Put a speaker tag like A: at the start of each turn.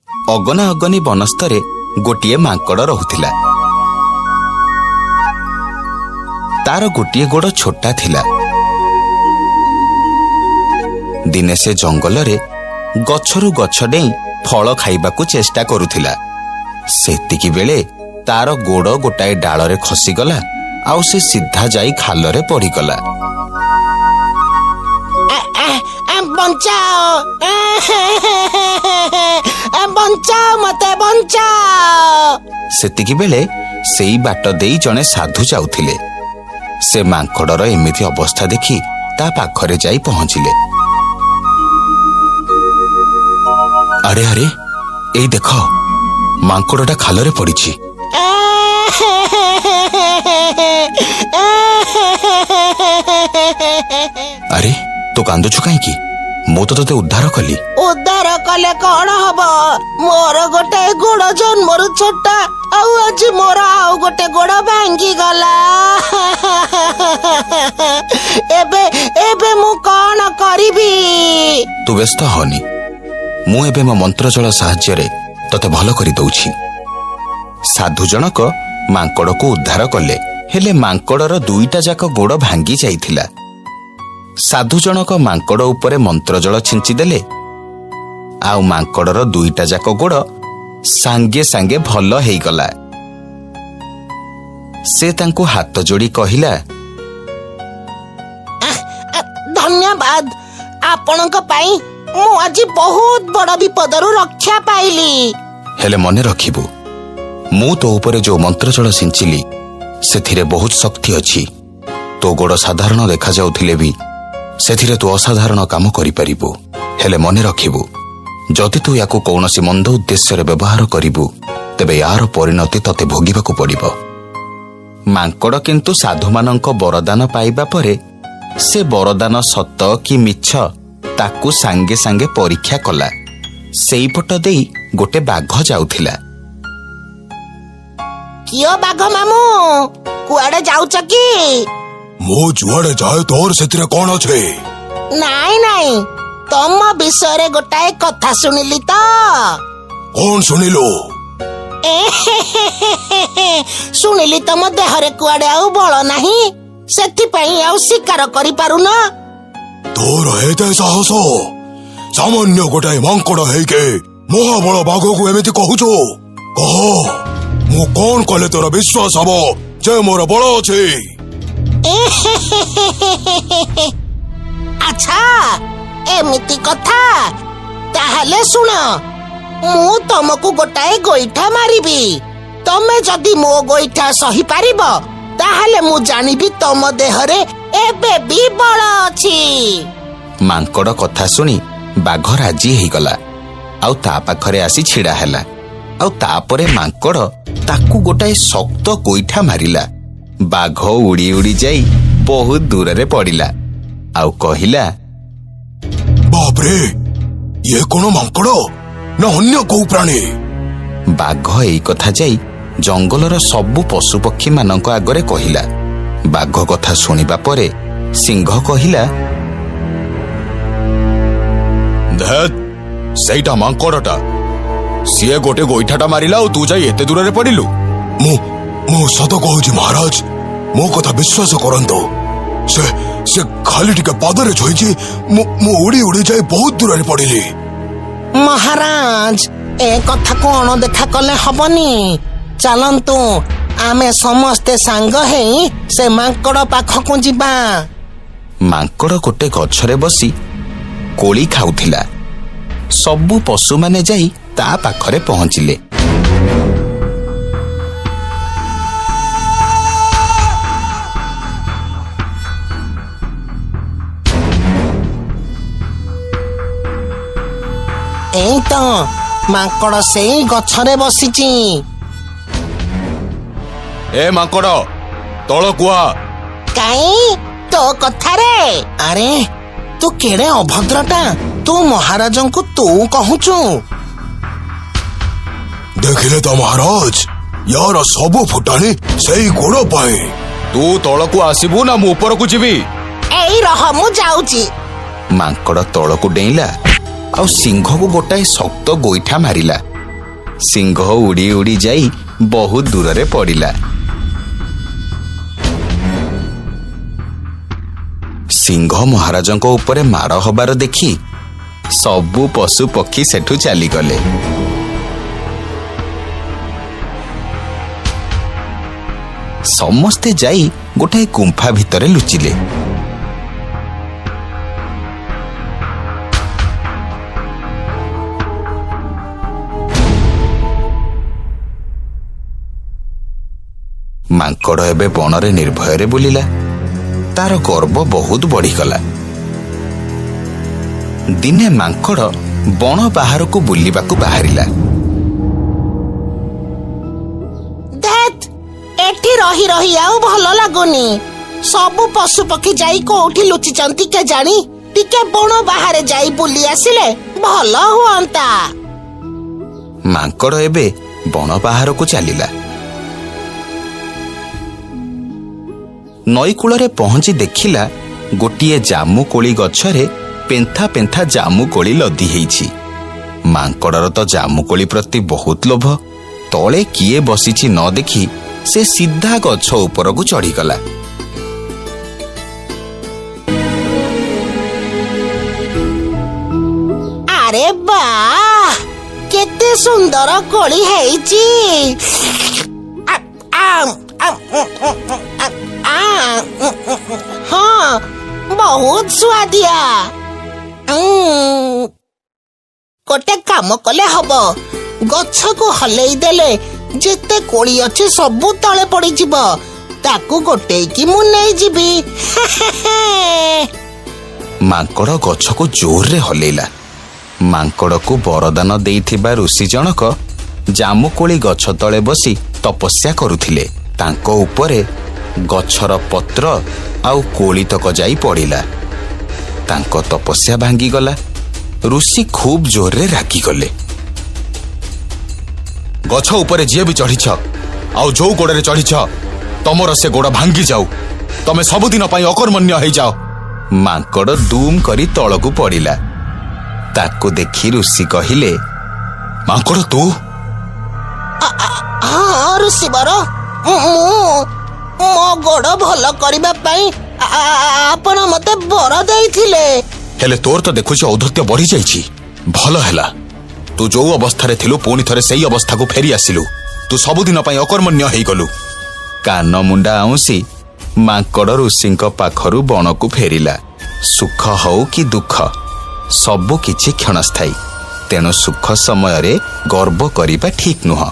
A: ଅଗନା ଅଗନି ବନସ୍ତରେ ଗୋଟିଏ ମାଙ୍କଡ଼ ରହୁଥିଲା। ତାର ଗୋଟିଏ ଗୋଡ଼ ଛୋଟା ଥିଲା। ଦିନେ ସେ ଜଙ୍ଗଲରେ ଗଛରୁ ଗଛ ଡେଇଁ ଫଳ ଖାଇବାକୁ ଚେଷ୍ଟା କରୁଥିଲା। ସେତିକି ବେଳେ ତାର ଗୋଡ଼ ଗୋଟାଏ ଡାଳରେ ଖସିଗଲା ଆଉ ସେ ସିଧା ଯାଇ ଖାଲରେ ପଡ଼ିଗଲା। ସେତିକି ବେଳେ ସେଇ ବାଟ ଦେଇ ଜଣେ ସାଧୁ ଯାଉଥିଲେ। ସେ ମାଙ୍କଡ଼ର ଏମିତି ଅବସ୍ଥା ଦେଖି ତା ପାଖରେ ଯାଇ ପହଞ୍ଚିଲେ। ଆରେ ଆରେ, ଏଇ ଦେଖ, ମାଙ୍କଡ଼ଟା ଖାଲରେ ପଡ଼ିଛି। ଆରେ, ତୁ କାନ୍ଦୁଛୁ କାହିଁକି? ମୁଁ ତ ତତେ ଉଦ୍ଧାର କଲି।
B: ଉଦ୍ଧାର କଲେ କଣ ହବ? ମୋର ଗୋଟେ ଗୋଡ଼ ଜନ୍ମରୁ ଛୋଟା, ଆଉ ଆଜି ମୋର ଆଉ ଗୋଟେ ଗୋଡ଼ ଭାଙ୍ଗିଗଲା। ଏବେ ମୁଁ କଣ କରିବି?
A: ତୁ ବ୍ୟସ୍ତ ହନି, ମୁଁ ଏବେ ମୋ ମନ୍ତ୍ରଜଳ ସାହାଯ୍ୟରେ ତତେ ଭଲ କରିଦଉଛି। ସାଧୁ ଜଣକ ମାଙ୍କଡ଼କୁ ଉଦ୍ଧାର କଲେ, ହେଲେ ମାଙ୍କଡ଼ର ଦୁଇଟା ଯାକ ଗୋଡ଼ ଭାଙ୍ଗି ଯାଇଥିଲା। ସାଧୁ ଜଣକ ମାଙ୍କଡ଼ ଉପରେ ମନ୍ତ୍ରଜଳ ଛିଞ୍ଚିଦେଲେ, ଆଉ ମାଙ୍କଡ଼ର ଦୁଇଟା ଯାକ ଗୋଡ଼ ସାଙ୍ଗେ ସାଙ୍ଗେ ଭଲ ହେଇଗଲା। ସେ ତାଙ୍କୁ ହାତ ଯୋଡ଼ି କହିଲା,
B: ଧନ୍ୟବାଦ, ଆପଣଙ୍କ ପାଇଁ ମୁଁ ଆଜି ବହୁତ ବଡ଼ ବିପଦରୁ ରକ୍ଷା ପାଇଲି।
A: ହେଲେ ମନେ ରଖିବୁ, ମୁଁ ତୋ ଉପରେ ଯୋଉ ମନ୍ତ୍ରଜଳ ଛିଞ୍ଚିଲି ସେଥିରେ ବହୁତ ଶକ୍ତି ଅଛି। ତୋ ଗୋଡ଼ ସାଧାରଣ ଦେଖାଯାଉଥିଲେ ବି ସେଥିରେ ତୁ ଅସାଧାରଣ କାମ କରିପାରିବୁ। ହେଲେ ମନେ ରଖିବୁ, ଯଦି ତୁ ୟାକୁ କୌଣସି ମନ୍ଦ ଉଦ୍ଦେଶ୍ୟରେ ବ୍ୟବହାର କରିବୁ, ତେବେ ୟାର ପରିଣତି ତତେ ଭୋଗିବାକୁ ପଡ଼ିବ। ମାଙ୍କଡ଼ କିନ୍ତୁ ସାଧୁମାନଙ୍କ ବରଦାନ ପାଇବା ପରେ ସେ ବରଦାନ ସତ କି ମିଛ ତାକୁ ସାଙ୍ଗେ ସାଙ୍ଗେ ପରୀକ୍ଷା କଲା। ସେଇପଟ ଦେଇ ଗୋଟେ ବାଘ ଯାଉଥିଲା।
B: କିଓ ବାଘ ମାମୁଁ, କୁଆଡେ ଯାଉଛ କି?
C: ମୁଁ ଯୁଆଡେ ଯାଏ ତୋର ସେଥିରେ କଣ ଅଛି?
B: ନାଇଁ, ତମ ବିଷୟରେ ଗୋଟାଏ କଥା ଶୁଣିଲି ତ।
C: କଣ ଶୁଣିଲୁ?
B: ଶୁଣିଲି ତମ ଦେହରେ କୁଆଡେ ଆଉ ବଳ ନାହିଁ, ସେଥିପାଇଁ ଆଉ ଶିକାର କରିପାରୁନ।
C: ତୋର ଏତେ ସାହସ? ସାମାନ୍ୟ ଗୋଟାଏ ମାଙ୍କଡ଼ ହେଇକେ ମହାବଳ ବାଘକୁ ଏମିତି କହୁଛୁ? କହ, ମୁଁ କଣ କଲେ ତୋର ବିଶ୍ୱାସ ହବ ଯେ ମୋର ବଳ ଅଛି?
B: ଆଚ୍ଛା, ଏମିତି କଥା। ତାହେଲେ ଶୁଣ, ମୁଁ ତମକୁ ଗୋଟାଏ ଗୋଇଠା ମାରିବି। ତମେ ଯଦି ମୋ ଗୋଇଠା ସହିପାରିବ, ତାହେଲେ ମୁଁ ଜାଣିବି ତମ ଦେହରେ ଏବେ ବି ବଳ ଅଛି।
A: ମାଙ୍କଡ଼ କଥା ଶୁଣି ବାଘ ରାଜି ହେଇଗଲା, ଆଉ ତା ପାଖରେ ଆସି ଛିଡ଼ା ହେଲା। ଆଉ ତାପରେ ମାଙ୍କଡ଼ ତାକୁ ଗୋଟାଏ ଶକ୍ତ ଗୋଇଠା ମାରିଲା। ବାଘ ଉଡ଼ି ଉଡ଼ି ଯାଇ ବହୁତ ଦୂରରେ ପଡ଼ିଲା ଆଉ କହିଲା,
C: ବାପରେ, ଇଏ କଣ ମାଙ୍କଡ଼ ନା ଅନ୍ୟ କୋଉ ପ୍ରାଣୀ?
A: ବାଘ ଏଇ କଥା ଯାଇ ଜଙ୍ଗଲର ସବୁ ପଶୁପକ୍ଷୀ ମାନଙ୍କ ଆଗରେ କହିଲା। ବାଘ କଥା ଶୁଣିବା ପରେ ସିଂହ କହିଲା, ସେଇଟା ମାଙ୍କଡ଼ଟା, ସିଏ ଗୋଟେ ଗୋଇଠାଟା ମାରିଲା ଆଉ ତୁ ଯାଇ ଏତେ ଦୂରରେ ପଡ଼ିଲୁ।
C: ମୁଁ ସତ କହୁଛି ମହାରାଜ, ମୋ କଥା ବିଶ୍ୱାସ କରନ୍ତୁ। ସେ ଖାଲି ଟିକେ ପାଦରେ ଛୁଇଁଛି, ମୁଁ ଉଡ଼ି ଉଡ଼ି ଯାଇ ବହୁତ ଦୂରରେ ପଡ଼ିଲି।
B: ମହାରାଜ, ଏ କଥାକୁ ଅଣଦେଖା କଲେ ହବନି। ଚାଲନ୍ତୁ, ଆମେ ସମସ୍ତେ ସାଙ୍ଗ ହେଇ ସେ ମାଙ୍କଡ଼ ପାଖକୁ ଯିବା।
A: ମାଙ୍କଡ଼ ଗୋଟେ ଗଛରେ ବସି କୋଳି ଖାଉଥିଲା। ସବୁ ପଶୁମାନେ ଯାଇ ତା ପାଖରେ ପହଞ୍ଚିଲେ।
B: ଏଇ ତ ମାଙ୍କଡ଼ ସେଇ ଗଛରେ ବସିଛି।
A: ଏ ମାଙ୍କଡ଼, ତଳକୁ ଆ।
B: କାଇଁ ତୋ କଥାରେ? ଆରେ, ତୁ କେଡ଼େ ଅଭଦ୍ରଟା, ତୁ ମହାରାଜଙ୍କୁ ତୁ କହୁଛୁ?
C: ଦେଖିଲେ ତ ମହାରାଜ, ୟାର ସବୁ ଫୁଟାଣି ସେଇ ଗୋଡ଼ ପାଇଁ।
A: ତୁ ତଳକୁ ଆସିବୁ ନା ମୁଁ ଉପରକୁ ଯିବି?
B: ଏଇ ରହ, ମୁଁ ଯାଉଛି।
A: ମାଙ୍କଡ଼ ତଳକୁ ଡେଇଁଲା ଆଉ ସିଂହକୁ ଗୋଟାଏ ଶକ୍ତ ଗୋଇଠା ମାରିଲା। ସିଂହ ଉଡ଼ି ଉଡ଼ି ଯାଇ ବହୁତ ଦୂରରେ ପଡ଼ିଲା। ସିଂହ ମହାରାଜଙ୍କ ଉପରେ ମାଡ଼ ହବାର ଦେଖି ସବୁ ପଶୁ ପକ୍ଷୀ ସେଠୁ ଚାଲିଗଲେ। ସମସ୍ତେ ଯାଇ ଗୋଟାଏ ଗୁମ୍ଫା ଭିତରେ ଲୁଚିଲେ। ମାଙ୍କଡ଼ ଏବେ ବଣରେ ନିର୍ଭୟରେ ବୁଲିଲା। ତାର ଗର୍ବ ବହୁତ ବଢିଗଲା। ଦିନେ ମାଙ୍କଡ଼ ବଣ ବାହାରକୁ ବୁଲିବାକୁ ବାହାରିଲା।
B: ଏଠି ରହି ରହି ଆଉ ଭଲ ଲାଗୁନି। ସବୁ ପଶୁ ପକ୍ଷୀ ଯାଇ କୋଉଠି ଲୁଚିଛନ୍ତି କେଜାଣି। ଟିକେ ବଣ ବାହାରେ ଯାଇ ବୁଲି ଆସିଲେ ଭଲ ହୁଅନ୍ତା।
A: ମାଙ୍କଡ଼ ଏବେ ବଣ ବାହାରକୁ ଚାଲିଲା। ନଈକୂଳରେ ପହଞ୍ଚି ଦେଖିଲା ଗୋଟିଏ ଜାମୁକୋଳି ଗଛରେ ପେନ୍ଥା ପେନ୍ଥା ଜାମୁକୋଳି ଲଦି ହେଇଛି। ମାଙ୍କଡ଼ର ତ ଜାମୁକୋଳି ପ୍ରତି ବହୁତ ଲୋଭ। ତଳେ କିଏ ବସିଛି ନ ଦେଖି ସେ ସିଧା ଗଛ ଉପରକୁ ଚଢ଼ିଗଲା।
B: ଆରେ ବାଃ, କେତେ ସୁନ୍ଦର କୋଳି ହେଇଛି। ହଁ, ବହୁତ ସୁଆଦିଆ। ଗୋଟେ କାମ କଲେ ହବ। ଗଛକୁ ହଲେଇ ଦେଲେ ଯେତେ କୋଳି ଅଛି ସବୁ ତଳେ ପଡିଯିବ। ତାକୁ ଗୋଟେଇକି ମୁଁ ନେଇଯିବି।
A: ମାଙ୍କଡ଼ ଗଛକୁ ଜୋରରେ ହଲେଇଲା। ମାଙ୍କଡ଼କୁ ବରଦାନ ଦେଇଥିବା ଋଷି ଜଣକ ଜାମୁକୋଳି ଗଛ ତଳେ ବସି ତପସ୍ୟା କରୁଥିଲେ। ତାଙ୍କ ଉପରେ ଗଛର ପତ୍ର ଆଉ କୋଳିତକ ଯାଇ ପଡ଼ିଲା। ତାଙ୍କ ତପସ୍ୟା ଭାଙ୍ଗିଗଲା। ଋଷି ଖୁବ୍ ଜୋରରେ ରାଗିଗଲେ। ଗଛ ଉପରେ ଯିଏ ବି ଚଢ଼ିଛ ଆଉ ଯୋଉ ଗୋଡ଼ରେ ଚଢ଼ିଛ, ତମର ସେ ଗୋଡ଼ ଭାଙ୍ଗି ଯାଉ। ତମେ ସବୁଦିନ ପାଇଁ ଅକର୍ମଣ୍ୟ ହେଇଯାଅ। ମାଙ୍କଡ଼ ଦୁମ୍ କରି ତଳକୁ ପଡ଼ିଲା। ତାକୁ ଦେଖି ଋଷି କହିଲେ, ମାଙ୍କଡ଼ ତୁ?
B: ହଁ ଋଷିବର, ମୋ ଗୋଡ଼ ଭଲ କରିବା ପାଇଁ ଆପଣ ମତେ ବର ଦେଇଥିଲେ।
A: ହେଲେ ତୋର ତ ଦେଖୁଛି ଔଦ୍ଧତ୍ୟ ବଢି ଯାଇଛି। ଭଲ ହେଲା, ତୁ ଯୋଉ ଅବସ୍ଥାରେ ଥିଲୁ ପୁଣି ଥରେ ସେଇ ଅବସ୍ଥାକୁ ଫେରି ଆସିଲୁ। ତୁ ସବୁଦିନ ପାଇଁ ଅକର୍ମଣ୍ୟ ହେଇଗଲୁ। କାନ ମୁଣ୍ଡା ଆଉଁସି ମାଙ୍କଡ଼ ଋଷିଙ୍କ ପାଖରୁ ବଣକୁ ଫେରିଲା। ସୁଖ ହଉ କି ଦୁଃଖ, ସବୁ କିଛି କ୍ଷଣସ୍ଥାୟୀ। ତେଣୁ ସୁଖ ସମୟରେ ଗର୍ବ କରିବା ଠିକ୍ ନୁହଁ।